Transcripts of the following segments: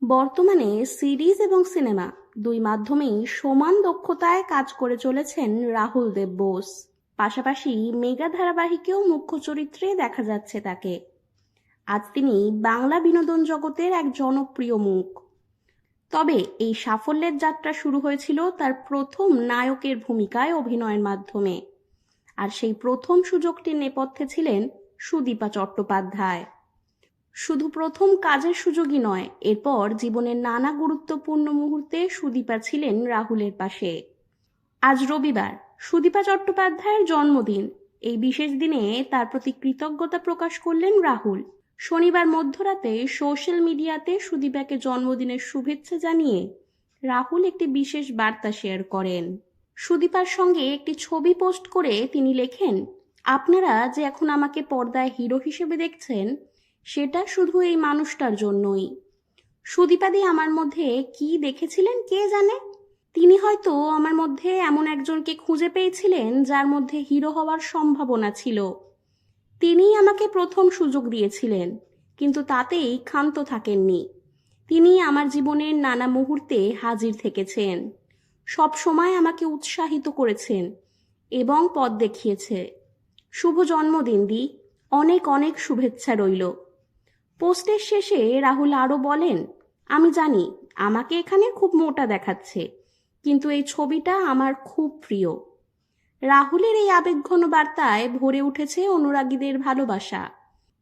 বর্তমানে সিরিজ এবং সিনেমা দুই মাধ্যমেই সমান দক্ষতায় কাজ করে চলেছেন রাহুল দেব বোস। পাশাপাশি মেগা ধারাবাহিকেও মুখ্য চরিত্রে দেখা যাচ্ছে তাকে। আজ তিনি বাংলা বিনোদন জগতের এক জনপ্রিয় মুখ। তবে এই সাফল্যের যাত্রা শুরু হয়েছিল তার প্রথম নায়কের ভূমিকায় অভিনয়ের মাধ্যমে। আর সেই প্রথম সুযোগটির নেপথ্যে ছিলেন সুদীপা চট্টোপাধ্যায়। শুধু প্রথম কাজের সুযোগই নয়, এরপর জীবনের নানা গুরুত্বপূর্ণ মুহূর্তে সুদীপা ছিলেন রাহুলের পাশে। আজ রবিবার, সুদীপা চট্টোপাধ্যায়ের জন্মদিন। এই বিশেষ দিনে তার প্রতি কৃতজ্ঞতা প্রকাশ করলেন রাহুল। শনিবার মধ্যরাতে সোশ্যাল মিডিয়াতে সুদীপাকে জন্মদিনের শুভেচ্ছা জানিয়ে রাহুল একটি বিশেষ বার্তা শেয়ার করেন। সুদীপার সঙ্গে একটি ছবি পোস্ট করে তিনি লেখেন, আপনারা যে এখন আমাকে পর্দায় হিরো হিসেবে দেখছেন, সেটা শুধু এই মানুষটার জন্যই। সুদীপাদি আমার মধ্যে কি দেখেছিলেন কে জানে। তিনি হয়তো আমার মধ্যে এমন একজনকে খুঁজে পেয়েছিলেন যার মধ্যে হিরো হওয়ার সম্ভাবনা ছিল। তিনিই আমাকে প্রথম সুযোগ দিয়েছিলেন, কিন্তু তাতেই ক্ষান্ত থাকেননি। তিনি আমার জীবনের নানা মুহূর্তে হাজির থেকেছেন, সব সময় আমাকে উৎসাহিত করেছেন এবং পথ দেখিয়েছে। শুভ জন্মদিন দি, অনেক অনেক শুভেচ্ছা রইল। পোস্টের শেষে রাহুল আরও বলেন, আমি জানি আমাকে এখানে খুব মোটা দেখাচ্ছে, কিন্তু এই ছবিটা আমার খুব প্রিয়। রাহুলের এই আবেগঘন বার্তায় ভরে উঠেছে অনুরাগীদের ভালোবাসা।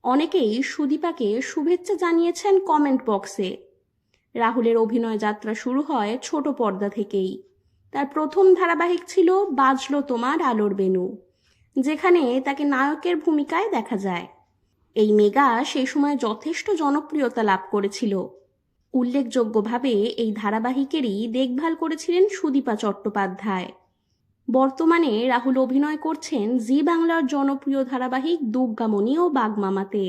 অনেকেই সুদীপাকে শুভেচ্ছা জানিয়েছেন কমেন্ট বক্সে। রাহুলের অভিনয় যাত্রা শুরু হয় ছোট পর্দা থেকেই। তার প্রথম ধারাবাহিক ছিল বাজলো তোমার আলোর বেনু, যেখানে তাকে নায়কের ভূমিকায় দেখা যায়। এই মেগা সেই সময় যথেষ্ট জনপ্রিয়তা লাভ করেছিল। উল্লেখযোগ্যভাবে এই ধারাবাহিকেরই দেখভাল করেছিলেন সুদীপা চট্টোপাধ্যায়। বর্তমানে রাহুল অভিনয় করছেন জি বাংলার জনপ্রিয় ধারাবাহিক দুর্গামণি ও বাগমামাতে।